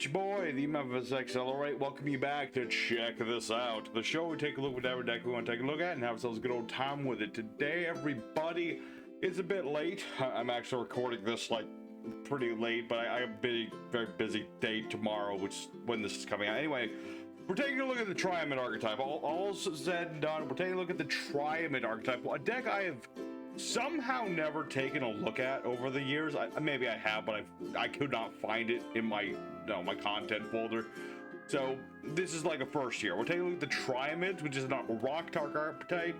it's your boy, the Memphis Accelerate. Welcome you back to Check This Out, the show we take a look at whatever deck we want to take a look at and have ourselves a good old time with it. Today, everybody, it's a bit late. I'm actually recording this like pretty late, but I have a very busy day tomorrow, which is when this is coming out. Anyway, we're taking a look at the Triamid archetype. All said and done, we're taking a look at the Triamid archetype, a deck I have somehow never taken a look at over the years. Maybe I have, but I could not find it in my content folder. So this is like a first year. We're taking a look at the Triamids, which is a rock dark archetype,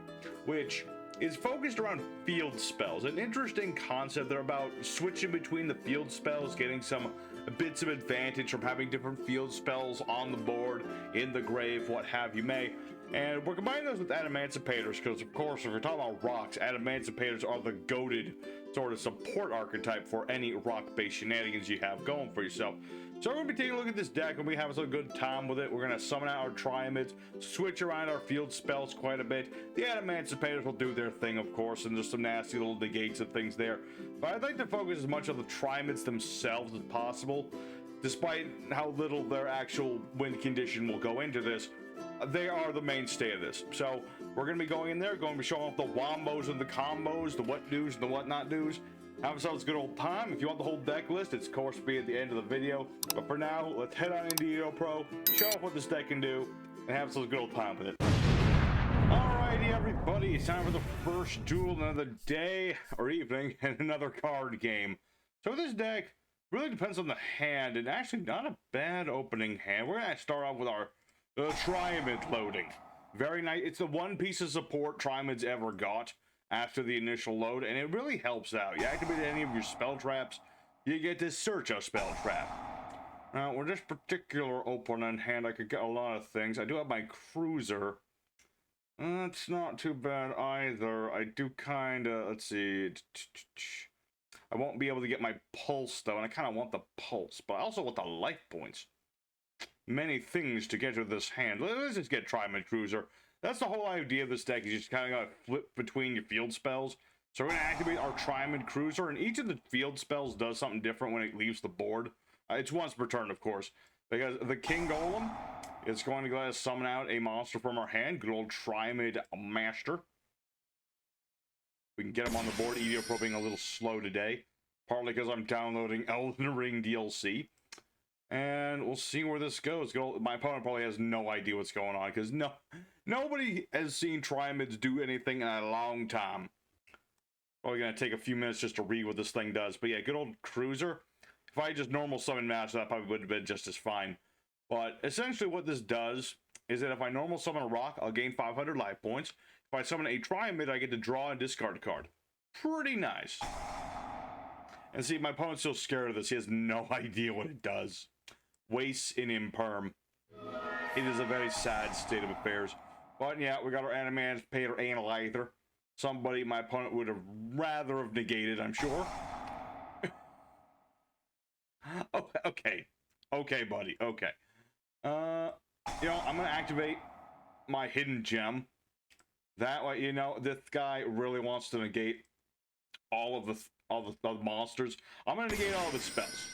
which is focused around field spells. An interesting concept. They're about switching between the field spells, getting some bits of advantage from having different field spells on the board, in the grave, what have you may. And we're combining those with Adamantipator's because, of course, if you're talking about rocks, Adamantipator's are the goated sort of support archetype for any rock-based shenanigans you have going for yourself. So we're going to be taking a look at this deck and we have a good time with it. We're going to summon out our Triamids, switch around our field spells quite a bit. The Adamantipator's will do their thing, of course, and there's some nasty little negates and things there. But I'd like to focus as much on the Triamids themselves as possible. Despite how little their actual win condition will go into this, they are the mainstay of this. So we're going to be going in there, going to be showing off the wombos and the combos, the what do's and the what not do's. Have ourselves a good old time. If you want the whole deck list, it's of course be at the end of the video. But for now, let's head on into yugioh Pro, show off what this deck can do, and have ourselves a good old time with it. Alrighty, everybody, it's time for the first duel of the day or evening and another card game. So this deck really depends on the hand, and actually not a bad opening hand. We're going to start off with our Triamid loading. Very nice. It's the one piece of support Triamids ever got after the initial load, and it really helps out. You activate any of your spell traps, you get to search a spell trap. Now, with this particular opening hand, I could get a lot of things. I do have my cruiser. That's not too bad either. I do kind of, let's see. I won't be able to get my pulse, though, and I kind of want the pulse, but I also want the life points. Many things to get to this hand. Let's just get Triamid Cruiser. That's the whole idea of this deck, is you just kind of got to flip between your field spells. So we're going to activate our Triamid Cruiser, and each of the field spells does something different when it leaves the board. It's once per turn, of course, because the King Golem is going to let us summon out a monster from our hand, good old Triamid Master. We can get him on the board. yugioh Pro being a little slow today, partly because I'm downloading Elden Ring DLC. And we'll see where this goes. My opponent probably has no idea what's going on, because nobody has seen Triamids do anything in a long time. Probably going to take a few minutes just to read what this thing does. But yeah, good old Cruiser. If I just normal summon match, that probably would have been just as fine. But essentially what this does is that if I normal summon a rock, I'll gain 500 life points. If I summon a Triamid, I get to draw and discard a card. Pretty nice. And see, my opponent's so scared of this, he has no idea what it does. Wastes in imperm. It is a very sad state of affairs. But yeah, we got our Adamantipator Analyzer. Somebody my opponent would have rather have negated, I'm sure. Oh, okay. Okay, buddy. Okay. You know, I'm gonna activate my hidden gem. That way, you know, this guy really wants to negate all of the monsters. I'm gonna negate all of his spells.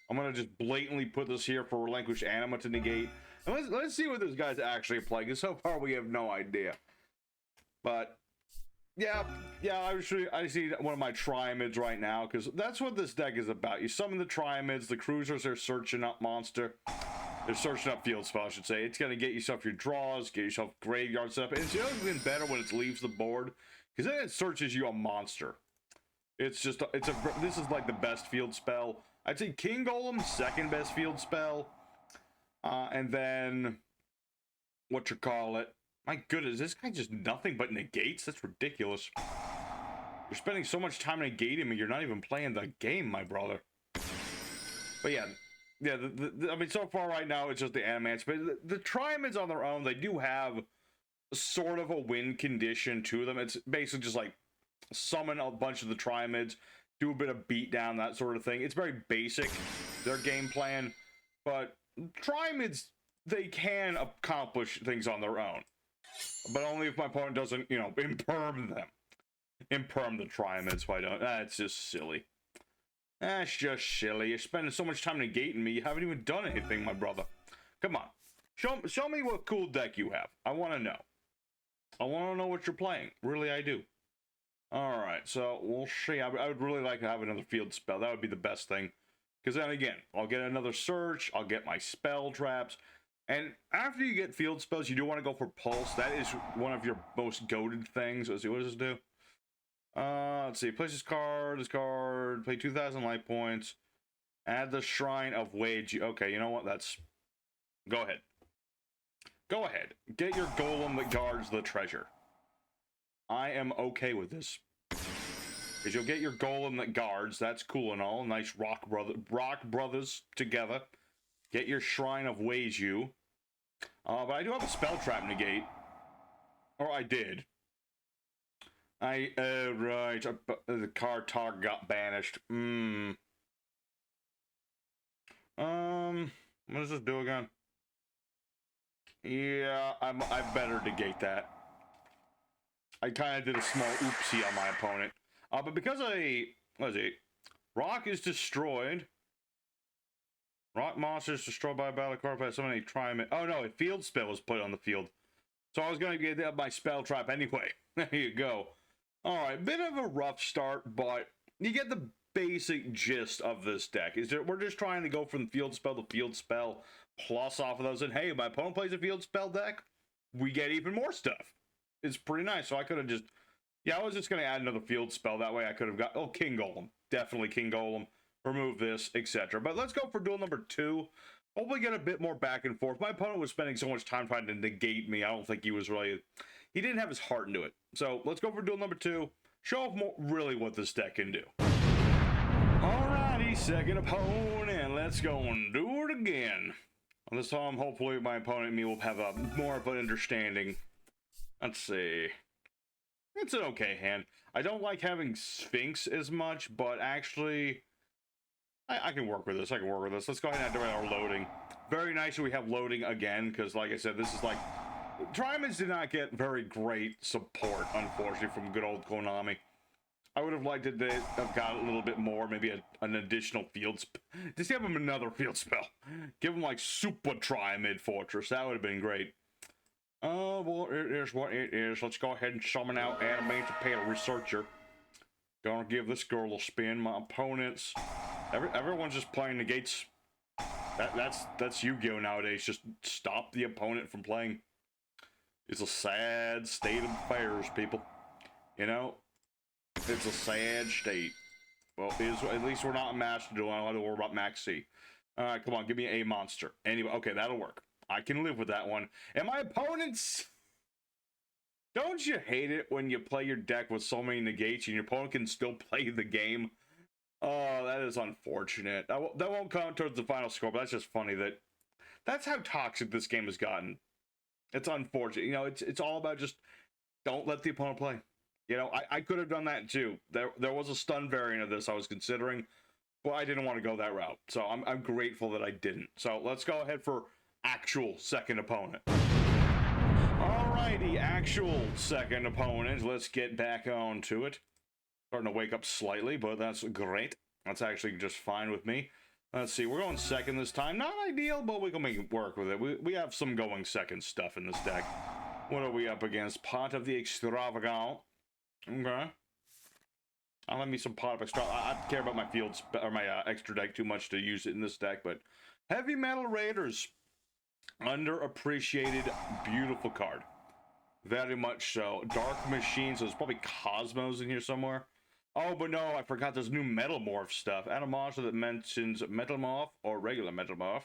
I'm gonna just blatantly put this here for Relinquish Anima to negate. And let's see what this guy's actually playing, because so far we have no idea. But yeah, I see one of my Triamids right now, because that's what this deck is about. You summon the Triamids, the cruisers are searching up monster. They're searching up field spell, I should say. It's gonna get yourself your draws, get yourself graveyard stuff. And it's even better when it leaves the board, because then it searches you a monster. It's just this is like the best field spell. I'd say King Golem, second best field spell. And then, what you call it? My goodness, this guy just nothing but negates? That's ridiculous. You're spending so much time negating me, you're not even playing the game, my brother. But yeah, I mean, so far right now, it's just the Animats. But the Triamids on their own, they do have sort of a win condition to them. It's basically just like summon a bunch of the Triamids, do a bit of beatdown, that sort of thing. It's very basic, their game plan, but Triamids, they can accomplish things on their own, but only if my opponent doesn't, you know, imperm them. Imperm the Triamids, why don't? That's just silly. That's just silly. You're spending so much time negating me. You haven't even done anything, my brother. Come on. Show me what cool deck you have. I want to know. I want to know what you're playing. Really, I do. Alright, so we'll see. I would really like to have another field spell. That would be the best thing. Because then again, I'll get another search. I'll get my spell traps. And after you get field spells, you do want to go for pulse. That is one of your most goated things. Let's see, what does this do? Let's see. Place this card, pay 2,000 life points. Add the Shrine of Wage. Okay, you know what? That's... Go ahead. Go ahead. Get your golem that guards the treasure. I am okay with this. Because you'll get your golem that guards. That's cool and all. Nice rock brothers together. Get your Shrine of Weiju. But I do have a spell trap negate. Or I did. Right. The card target got banished. What does this do again? Yeah, I better negate that. I kind of did a small oopsie on my opponent. But because what is it? Rock is destroyed. Rock monster is destroyed by a battle card by somebody Triamid. Oh no, a field spell was put on the field. So I was going to get my spell trap anyway. There you go. Alright, bit of a rough start, but you get the basic gist of this deck. We're just trying to go from field spell to field spell, plus off of those, and hey, my opponent plays a field spell deck, we get even more stuff. It's pretty nice. So I could have just, yeah, I was just going to add another field spell. That way I could have got, oh, King Golem. Definitely King Golem. Remove this, etc. But let's go for duel number 2. Hopefully get a bit more back and forth. My opponent was spending so much time trying to negate me. I don't think he was really, he didn't have his heart into it. So let's go for duel number 2. Show off more, really what this deck can do. Alrighty, second opponent. Let's go and do it again. This time, hopefully my opponent and me will have a more of an understanding. Let's see. It's an okay hand. I don't like having Sphinx as much, but actually, I can work with this. I can work with this. Let's go ahead and activate our loading. Very nice that we have loading again, because like I said, this is like... Triamids did not get very great support, unfortunately, from good old Konami. I would have liked it to have got a little bit more, maybe an additional field spell. Just give him another field spell. Give him like Super Triamid Fortress. That would have been great. Oh, well, it is what it is. Let's go ahead and summon out Animated Pale Researcher. Gonna give this girl a spin. My opponents... Everyone's just playing negates. That's Yu-Gi-Oh! Nowadays. Just stop the opponent from playing. It's a sad state of affairs, people. You know? It's a sad state. Well, at least we're not a Master Duel. I don't have to worry about Max C. Alright, come on, give me a monster. Anyway, okay, that'll work. I can live with that one. And my opponents... Don't you hate it when you play your deck with so many negates and your opponent can still play the game? Oh, that is unfortunate. That won't count towards the final score, but that's just funny that... That's how toxic this game has gotten. It's unfortunate. You know, it's all about just... Don't let the opponent play. You know, I could have done that too. There was a stun variant of this I was considering, but I didn't want to go that route. So I'm grateful that I didn't. So let's go ahead for actual second opponent. Alrighty, actual second opponent. Let's get back on to it. Starting to wake up slightly, but that's great. That's actually just fine with me. Let's see, we're going second this time. Not ideal, but we can make it work with it. We have some going second stuff in this deck. What are we up against? Pot of the Extravagant. Okay. I'll let me some Pot of Extra. I care about my fields or my extra deck too much to use it in this deck, but Heavy Metal Raiders. Underappreciated, beautiful card. Very much so. Dark Machine, so there's probably Cosmos in here somewhere. Oh, but no, I forgot there's new Metalmorph stuff. Add a monster that mentions Metalmorph or regular Metalmorph.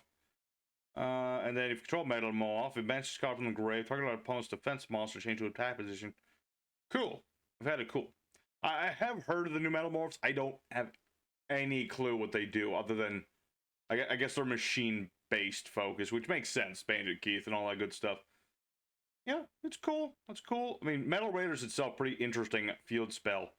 And then if you control Metalmorph, it banishes card from the grave. Target opponent's defense monster change to attack position. Cool. I've had it cool. I have heard of the new Metalmorphs. I don't have any clue what they do other than, I guess they're machine-based focus, which makes sense. Bandit Keith and all that good stuff. Yeah, it's cool. That's cool. I mean, Metal Raiders itself, pretty interesting field spell.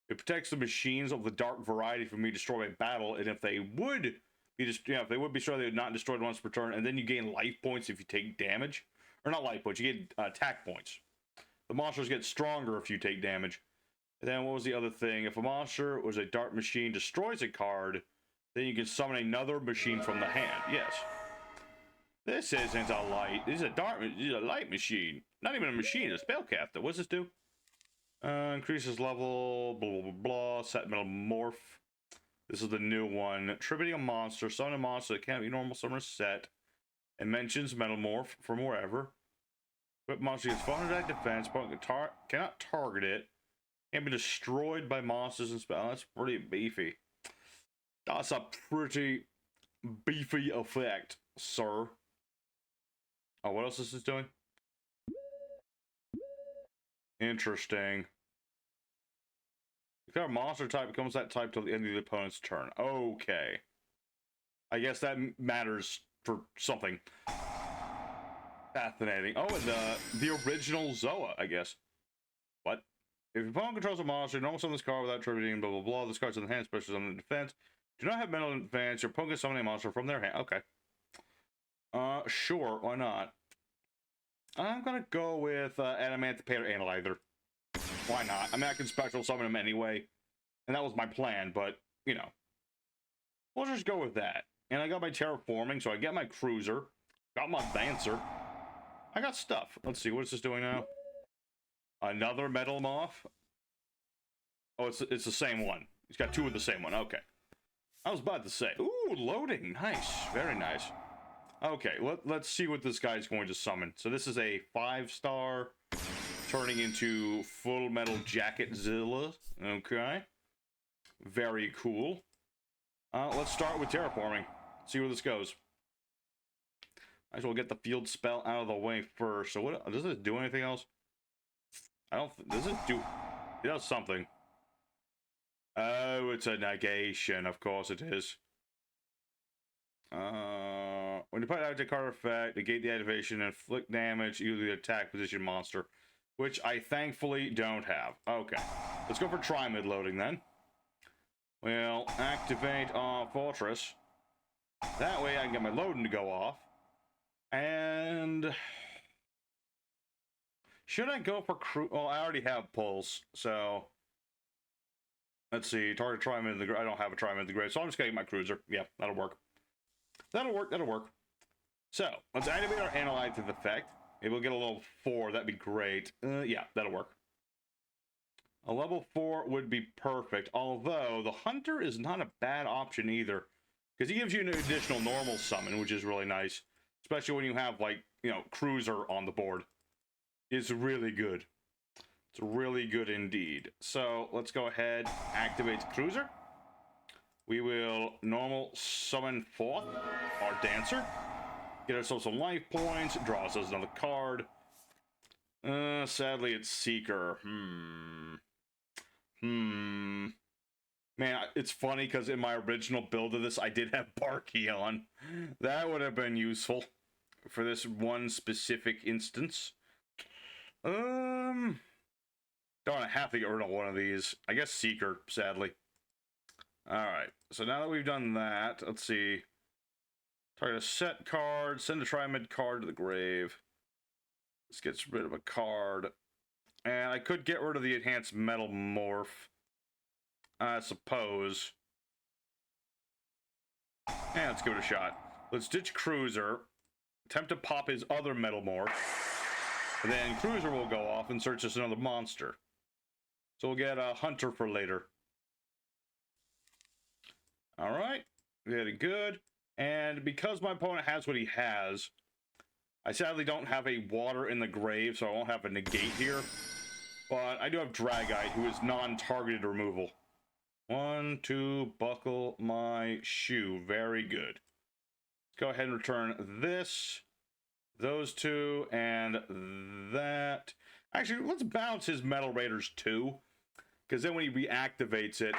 It protects the machines of the dark variety from being destroyed by battle, and if they would be if they would be destroyed, they would not destroyed once per turn, and then you gain life points if you take damage. Or not life points, you get attack points. The monsters get stronger if you take damage. And then what was the other thing? If a monster was a dark machine, destroys a card, Then you can summon another machine from the hand. Yes. This isn't a light. This is a dark. This is a light machine. Not even a machine. It's a spellcaster. What's this do? Increases level. Blah blah blah blah. Set Metalmorph. This is the new one. Tributing a monster. Summon a monster that can't be normal summoner set. It mentions Metalmorph from wherever. But monster gets 400 defense. But cannot target it. Can't be destroyed by monsters and spells. That's pretty beefy. That's a pretty beefy effect, sir. Oh, what else is this doing? Interesting. If you have a monster type, it becomes that type till the end of the opponent's turn. Okay. I guess that matters for something. Fascinating. Oh, and the original Zoa, I guess. What? If your opponent controls a monster, normal summon this card without tributing, blah blah blah. This card's in the hand, special summon in defense. Do not have mental advance. Your opponent can summon a monster from their hand. Okay. Sure, why not? I'm gonna go with Adamantipator Analyzer. Why not? I mean, I can special summon him anyway, and that was my plan, but, you know. We'll just go with that. And I got my Terraforming, so I get my Cruiser, got my Dancer. I got stuff. Let's see, what is this doing now? Another Metalmorph? Oh, it's the same one. He's got two of the same one, okay. I was about to say, ooh, loading, nice, very nice. Okay, let's see what this guy's going to summon. So this is a 5-star, turning into Full Metal Jacket Zilla. Okay, very cool. Let's start with Terraforming. See where this goes. Might as well get the field spell out of the way first. So what does it do? Anything else? I don't. Does it do? It does something. Oh, it's a negation. Of course it is. When you put out the card effect, negate the activation and inflict damage, either the attack position monster, which I thankfully don't have. Okay, let's go for Triamid loading then. We'll activate Fortress. That way I can get my loading to go off. And should I go for well, I already have Pulse, so let's see. Target Triamid in the grave. I don't have a Triamid in the grave, so I'm just getting my Cruiser. Yeah, that'll work. That'll work. That'll work. So let's activate our Analyze effect. Maybe we'll get a level 4. That'd be great. Yeah, that'll work. A level 4 would be perfect. Although the Hunter is not a bad option either, because he gives you an additional normal summon, which is really nice, especially when you have, like, you know, Cruiser on the board. It's really good. It's really good indeed. So let's go ahead, activate Cruiser. We will normal summon forth our Dancer. Get ourselves some life points. Draw us another card. Sadly, it's Seeker. Man, it's funny because in my original build of this, I did have Barkion. That would have been useful for this one specific instance. Don't I have to get rid of one of these? I guess Seeker, sadly. Alright, so now that we've done that, let's see. Target a set card, send a Triamid card to the grave. This gets rid of a card. And I could get rid of the enhanced Metalmorph, I suppose. And let's give it a shot. Let's ditch Cruiser, attempt to pop his other Metalmorph, and then Cruiser will go off and search us another monster. So we'll get a Hunter for later. Alright, very good. And because my opponent has what he has, I sadly don't have a Water in the Grave, so I won't have a negate here. But I do have Dragite, who is non-targeted removal. 1, 2, buckle my shoe. Very good. Let's go ahead and return this, those two, and that. Actually, let's bounce his Metal Raiders too, because then when he reactivates it,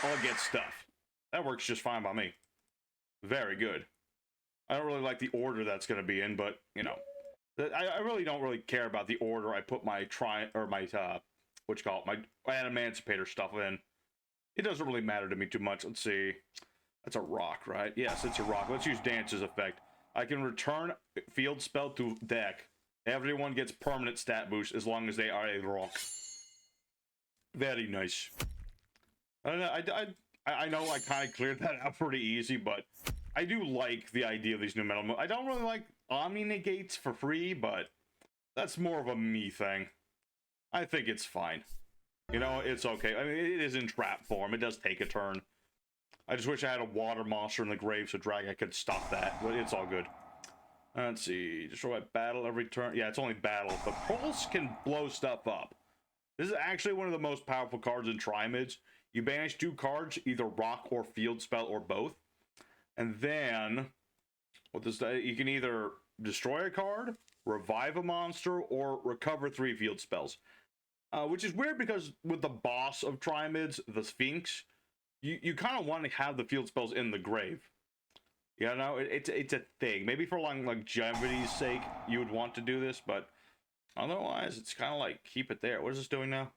I'll get stuff. That works just fine by me. Very good. I don't really like the order that's going to be in, but, you know. I really don't really care about the order I put my my Adamantipator stuff in. It doesn't really matter to me too much. Let's see. That's a rock, right? Yes, it's a rock. Let's use Dance's effect. I can return field spell to deck. Everyone gets permanent stat boost as long as they are a rock. Very nice. I don't know, I know I kind of cleared that out pretty easy, but I do like the idea of these new metal moves. I don't really like Omni negates for free, but that's more of a me thing. I think it's fine. You know, it's okay. I mean, it is in trap form. It does take a turn. I just wish I had a water monster in the grave so Dragon could stop that, but it's all good. Let's see. Destroy battle every turn. Yeah, it's only battle, but Pulse can blow stuff up. This is actually one of the most powerful cards in Triamids. You banish 2 cards, either rock or field spell or both. And then, what this does, you can either destroy a card, revive a monster, or recover 3 field spells. Which is weird because with the boss of Triamids, the Sphinx, you kind of want to have the field spells in the grave. You know, it's a thing. Maybe for longevity's sake, you would want to do this, but otherwise, it's kind of like keep it there. What is this doing now?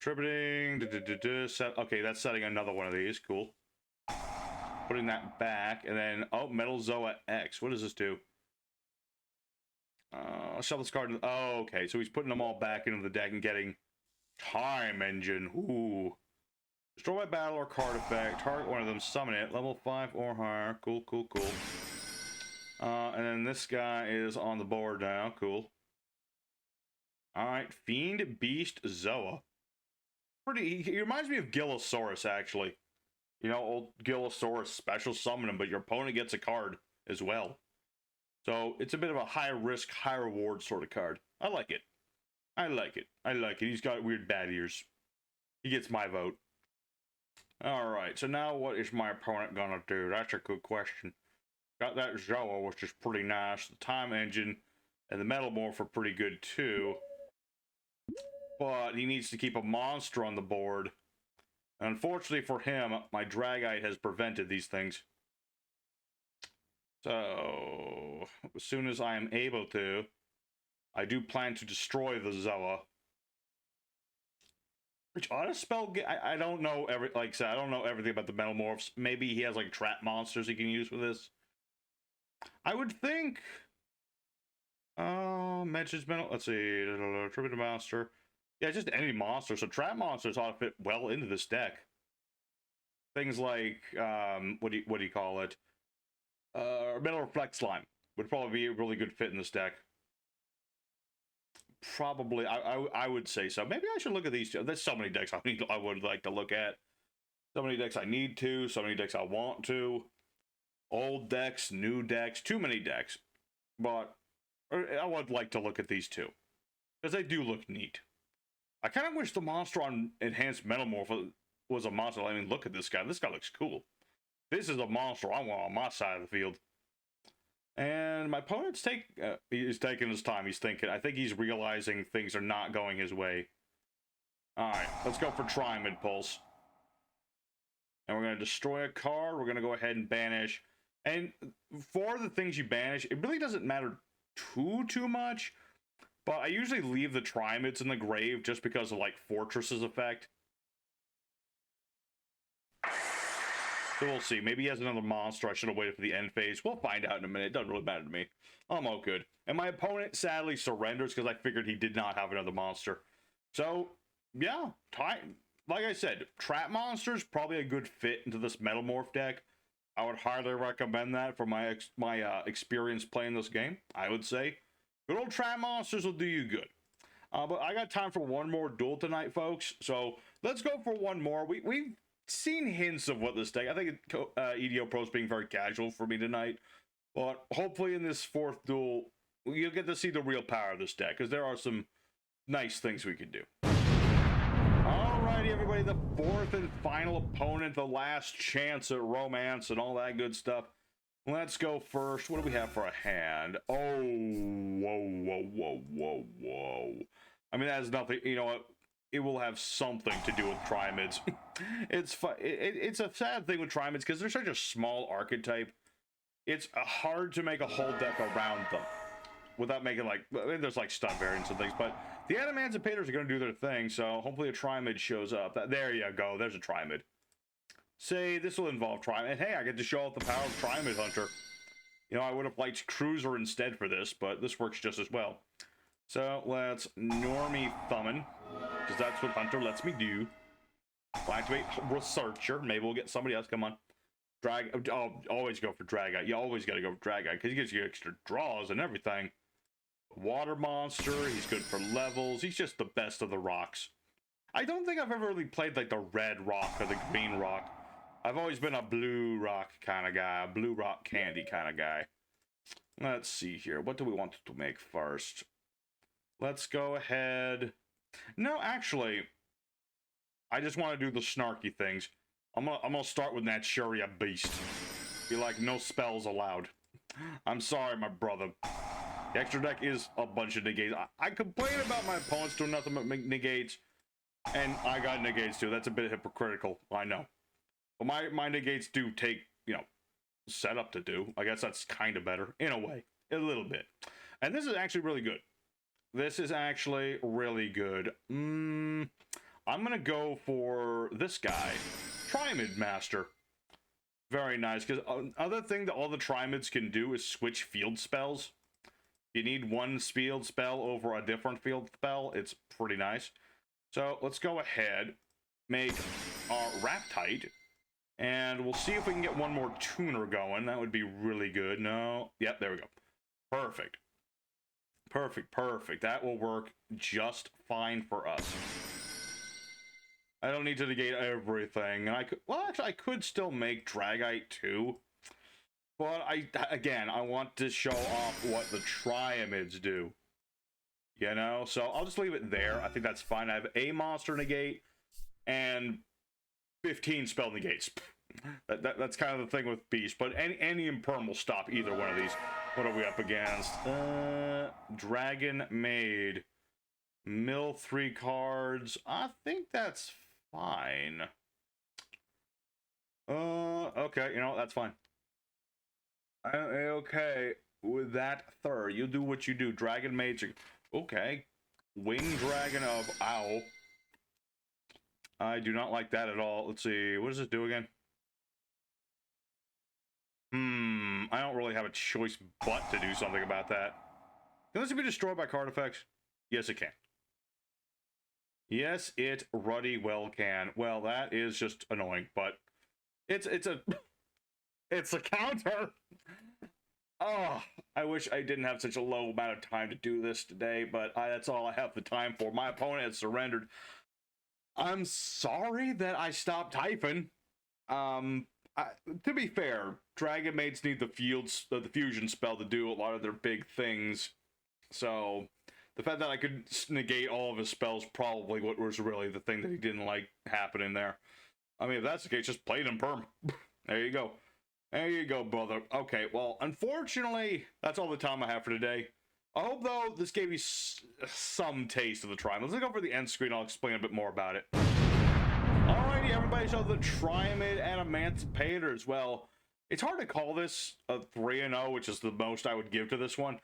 Tributing. Okay, that's setting another one of these. Cool. Putting that back, and then Metal Zoa X. What does this do? Shuffle this card. Oh, okay. So he's putting them all back into the deck and getting Time Engine. Ooh. Destroy by battle or card effect. Target one of them. Summon it. Level 5 or higher. Cool, cool, cool. And then this guy is on the board now. Cool. Alright. Fiend Beast Zoa. He reminds me of Gillosaurus, actually. You know, old Gillosaurus special summon him, but your opponent gets a card as well. So it's a bit of a high risk, high reward sort of card. I like it. I like it. I like it. He's got weird bat ears. He gets my vote. Alright, so now what is my opponent gonna do? That's a good question. Got that Zoa, which is pretty nice. The Time Engine and the Metalmorph are pretty good too. But he needs to keep a monster on the board. And unfortunately for him, my Dragite has prevented these things. So, as soon as I am able to, I do plan to destroy the Zoa. Which ought to spell. I don't know like I said, I don't know everything about the Metalmorphs. Maybe he has like trap monsters he can use with this. I would think. Mentions metal. Let's see. Tribute monster. Yeah, just any monster. So trap monsters ought to fit well into this deck. Things like what do you call it? Metal Reflect Slime would probably be a really good fit in this deck. Probably, I would say so. Maybe I should look at these two. There's so many decks I would like to look at. So many decks I need to. So many decks I want to. Old decks, new decks, too many decks. But I would like to look at these two because they do look neat. I kind of wish the monster on Enhanced Metalmorph was a monster. I mean, look at this guy. This guy looks cool. This is a monster I want on my side of the field. And my opponent's he's taking his time. He's thinking. I think he's realizing things are not going his way. Alright, let's go for Triamid Pulse. And we're going to destroy a card. We're going to go ahead and banish. And for the things you banish, it really doesn't matter too much. But I usually leave the Triamids in the grave just because of, like, Fortress's effect. So we'll see. Maybe he has another monster. I should have waited for the end phase. We'll find out in a minute. It doesn't really matter to me. I'm all good. And my opponent sadly surrenders because I figured he did not have another monster. So, yeah. Like I said, trap monsters probably a good fit into this Metalmorph deck. I would highly recommend that for my experience playing this game. I would say good old trap monsters will do you good. But I got time for one more duel tonight, folks. So let's go for one more. We've seen hints of what this deck. I think EDO Pro's being very casual for me tonight. But hopefully in this fourth duel, you'll get to see the real power of this deck because there are some nice things we can do. Alrighty, everybody, the fourth and final opponent, the last chance at romance and all that good stuff. Let's go first. What do we have for a hand? Oh, whoa. I mean, that has nothing, you know what? It will have something to do with Triamids. It's a sad thing with Triamids because they're such a small archetype. It's hard to make a whole deck around them without making, like, I mean, there's like stun variants and things, but the Adamantippators are going to do their thing, so hopefully a Triamid shows up. There you go, there's a Triamid. Say, this will involve Triamid. Hey, I get to show off the power of Triamid Hunter. You know, I would have liked Cruiser instead for this, but this works just as well. So, let's Normie Thumbin, because that's what Hunter lets me do. We'll activate Researcher. Maybe we'll get somebody else. Come on. Drag. Oh, always go for Dragite. You always got to go for Dragite because he gives you extra draws and everything. Water monster. He's good for levels. He's just the best of the rocks. I don't think I've ever really played like the red rock or the green rock. I've always been a blue rock kind of guy, a blue rock candy kind of guy. Let's see here. What do we want to make first? Let's go ahead. No, actually, I just want to do the snarky things. I'm gonna start with that Shuria Beast. Be like, no spells allowed. I'm sorry, my brother. The extra deck is a bunch of negates. I complain about my opponents doing nothing but negates, and I got negates too. That's a bit hypocritical, I know. But my negates do take, you know, setup to do. I guess that's kind of better, in a way. A little bit. And this is actually really good. This is actually really good. I'm gonna go for this guy. Triamid Master. Very nice, because other thing that all the Triamids can do is switch field spells. You need one field spell over a different field spell. It's pretty nice. So let's go ahead, make our Raptite, and we'll see if we can get one more tuner going. That would be really good. No, yep, there we go. Perfect. Perfect, perfect. That will work just fine for us. I don't need to negate everything. And I could, well, actually, I could still make Dragite too. But again, I want to show off what the Triamids do. You know, so I'll just leave it there. I think that's fine. I have a monster negate and 15 spell negates. That's kind of the thing with Beast. But any imperm will stop either one of these. What are we up against? Dragon Maid. Mill 3 cards. I think that's fine. Okay, you know, that's fine. Okay, with that third, you do what you do. Dragon Maid. Okay. Wing Dragon of Owl. I do not like that at all. Let's see. What does it do again? I don't really have a choice but to do something about that. Can this be destroyed by card effects? Yes, it can. Yes, it ruddy well can. Well, that is just annoying, but it's a it's a counter. Oh, I wish I didn't have such a low amount of time to do this today, but that's all I have the time for. My opponent has surrendered. I'm sorry that I stopped typing. To be fair, Dragon Maids need the fusion spell to do a lot of their big things. So the fact that I could negate all of his spells probably what was really the thing that he didn't like happening there. I mean, if that's the case, just play it in perm. There you go. There you go, brother. Okay, well, unfortunately, that's all the time I have for today. I hope, though, this gave you some taste of the Triamid. Let's go over the end screen. I'll explain a bit more about it. Alrighty, everybody, so the Triamid and Emancipators. Well, it's hard to call this a 3-0, which is the most I would give to this one,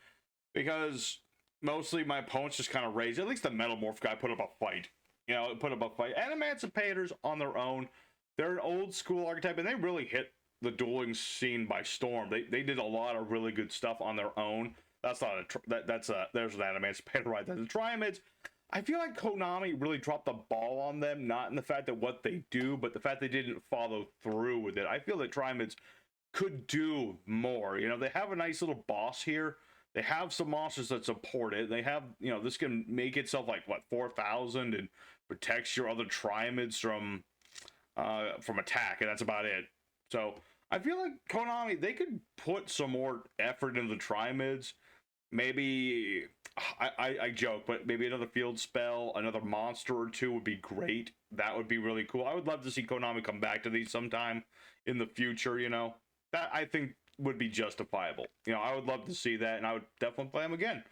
because mostly my opponents just kind of raised, at least the Metalmorph guy put up a fight. You know, put up a fight. And Emancipators on their own, they're an old school archetype, and they really hit the dueling scene by storm. They did a lot of really good stuff on their own. That's not there's that Emancipator right there. The Triamids, I feel like Konami really dropped the ball on them, not in the fact that what they do, but the fact they didn't follow through with it. I feel that Triamids could do more. You know, they have a nice little boss here. They have some monsters that support it. They have, you know, this can make itself like, what, 4,000 and protects your other Triamids from attack, and that's about it. So I feel like Konami, they could put some more effort into the Triamids. Maybe, I joke, but maybe another field spell, another monster or two would be great. That would be really cool. I would love to see Konami come back to these sometime in the future, you know. That, I think, would be justifiable. You know, I would love to see that, and I would definitely play them again.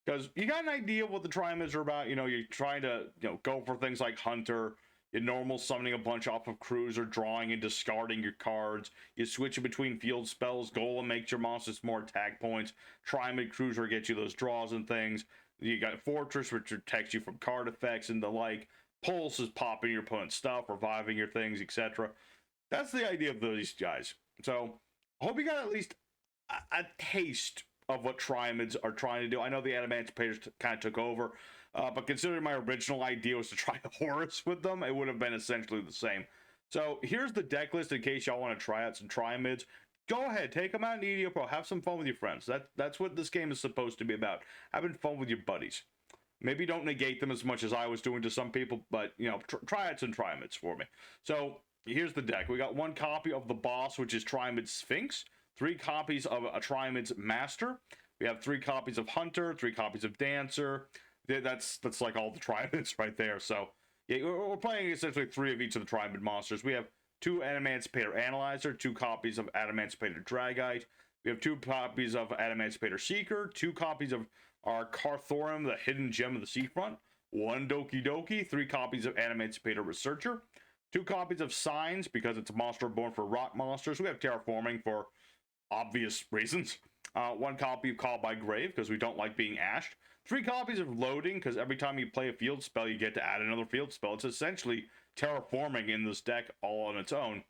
Because you got an idea of what the Triamids are about. You know, you're trying to, you know, go for things like Hunter. You're normal summoning a bunch off of Cruiser, drawing and discarding your cards. You switch between field spells. Golem makes your monsters more attack points. Triamid Cruiser gets you those draws and things. You got Fortress, which protects you from card effects and the like. Pulse is popping your opponent's stuff, reviving your things, etc. That's the idea of these guys. So, I hope you got at least a taste of what Triamids are trying to do. I know the Adamantipator's kind of took over, but considering my original idea was to try Horus with them, it would have been essentially the same. So here's the deck list in case y'all want to try out some Triamids. Go ahead, take them out in EDO Pro. Have some fun with your friends. That's what this game is supposed to be about. Having fun with your buddies. Maybe don't negate them as much as I was doing to some people, but, you know, try out some Triamids for me. So here's the deck. We got one copy of the boss, which is Triamid Sphinx. 3 copies of a Triamid's Master. We have 3 copies of Hunter, 3 copies of Dancer. That's like all the Triamids right there. So yeah, we're playing essentially 3 of each of the Triamid monsters. We have 2 Adamantipator Analyzer, 2 copies of Adamantipator Dragite. We have 2 copies of Adamantipator Seeker, 2 copies of our Carthorum, the hidden gem of the seafront, 1 Doki Doki, 3 copies of Adamantipator Researcher, 2 copies of Signs because it's a monster born for rock monsters. We have Terraforming for obvious reasons. 1 copy of Call by Grave because we don't like being ashed. 3 copies of Loading because every time you play a field spell, you get to add another field spell. It's essentially terraforming in this deck all on its own.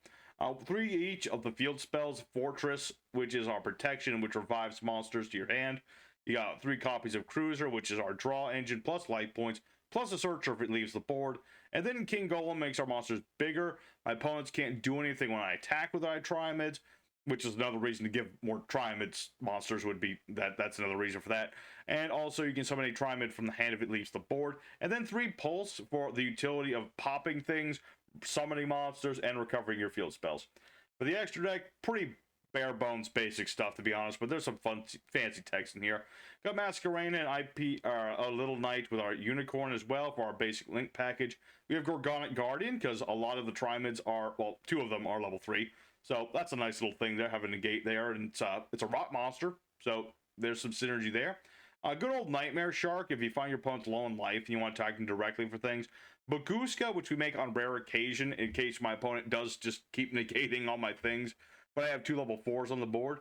3 each of the field spells. Fortress, which is our protection, which revives monsters to your hand. You got 3 copies of Cruiser, which is our draw engine, plus life points, plus a Searcher if it leaves the board. And then King Golem makes our monsters bigger. My opponents can't do anything when I attack with our Triamids, which is another reason to give more Triamids monsters would be that's another reason for that. And also you can summon a Triamid from the hand if it leaves the board. And then 3 Pulse for the utility of popping things, summoning monsters, and recovering your field spells. For the extra deck, pretty bare bones basic stuff to be honest, but there's some fun fancy text in here. Got Masquerena and IP a Little Knight with our Unicorn as well for our basic link package. We have Gorgonic Guardian because a lot of the Triamids are, well, 2 of them are level 3. So that's a nice little thing there, having a negate there, and it's a rock monster, so there's some synergy there. Good old Nightmare Shark, if you find your opponent's low in life and you want to attack them directly for things. Baguska, which we make on rare occasion in case my opponent does just keep negating all my things, but I have 2 level 4s on the board.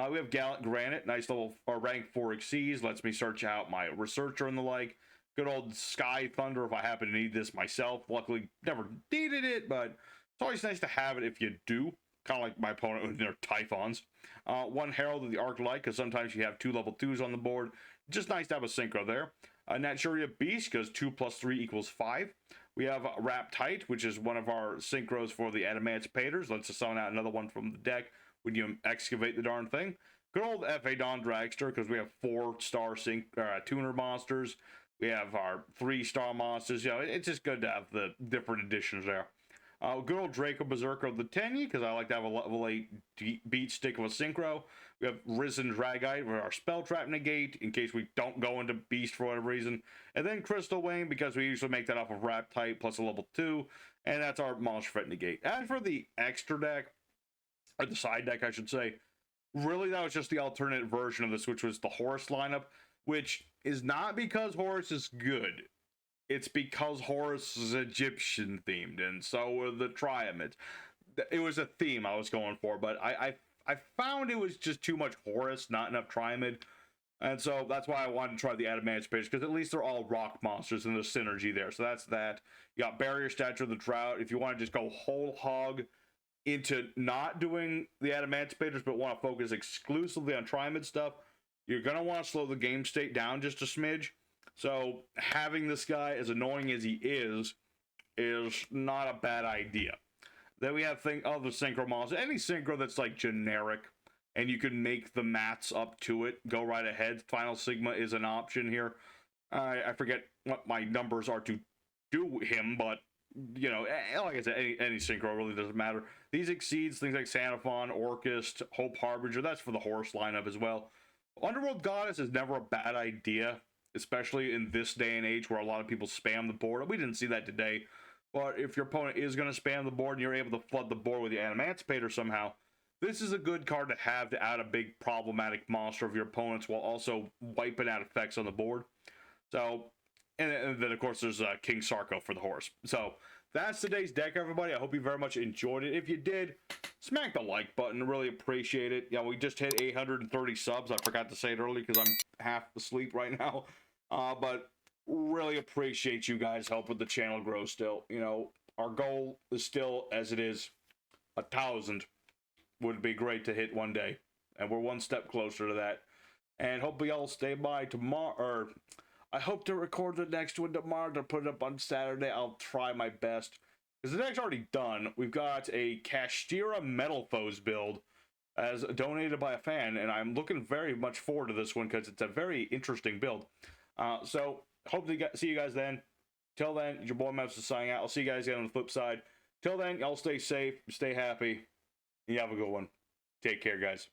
We have Gallant Granite, nice level rank 4 exceeds, lets me search out my Researcher and the like. Good old Sky Thunder if I happen to need this myself. Luckily, never needed it, but it's always nice to have it if you do. Kind of like my opponent with their Typhons. 1 Herald of the Arclight, because sometimes you have 2 level 2s on the board. Just nice to have a synchro there. Naturia Beast, because 2 plus 3 equals 5. We have Wrap Tight, which is one of our synchros for the Adamantipator's. Let's just summon out another one from the deck when you excavate the darn thing. Good old F.A. Dawn Dragster, because we have 4-star tuner monsters. We have our 3-star monsters. You know, it's just good to have the different additions there. Good old Draco Berserker of the Tenyi, because I like to have a level 8 beat stick of a synchro. We have Risen Dragite with our Spell Trap negate, in case we don't go into Beast for whatever reason. And then Crystal Wing, because we usually make that off of Wrap Type plus a level 2. And that's our Monster Threat negate. As for the extra deck, or the side deck I should say, really that was just the alternate version of this, which was the Horus lineup, which is not because Horus is good. It's because Horus is Egyptian themed, and so were the Triamids. It was a theme I was going for, but I found it was just too much Horus, not enough Triamid, and so that's why I wanted to try the Adamantipator, because at least they're all rock monsters and there's synergy there. So that's that. You got Barrier Stature of the Drought. If you want to just go whole hog into not doing the Adamantipator's, but want to focus exclusively on Triamid stuff, you're going to want to slow the game state down just a smidge. So having this guy, as annoying as he is not a bad idea. Then we have other synchro monsters. Any synchro that's like generic, and you can make the mats up to it, go right ahead. Final Sigma is an option here. I forget what my numbers are to do him, but, you know, like I said, any synchro really doesn't matter. These exceeds things like Xanathon, Orchist, Hope Harbinger. That's for the Horse lineup as well. Underworld Goddess is never a bad idea, especially in this day and age where a lot of people spam the board. We didn't see that today, but if your opponent is going to spam the board and you're able to flood the board with the Adamantipator somehow, this is a good card to have to add a big problematic monster of your opponent's while also wiping out effects on the board. So, and then of course there's King Sarko for the horse. So that's today's deck, everybody. I hope you very much enjoyed it. If you did, smack the like button. Really appreciate it. Yeah, we just hit 830 subs. I forgot to say it earlier because I'm half asleep right now. But really appreciate you guys helping the channel grow still. You know, our goal is still, as it is, 1,000 would be great to hit one day. And we're one step closer to that. And hopefully y'all stay by tomorrow, or I hope to record the next one tomorrow to put it up on Saturday. I'll try my best. Because the deck's already done. We've got a Kashtira Metal Foes build as donated by a fan, and I'm looking very much forward to this one because it's a very interesting build. So, hope to see you guys then. Till then, your boy Maps is signing out. I'll see you guys again on the flip side. Till then, y'all stay safe, stay happy, and you have a good one. Take care, guys.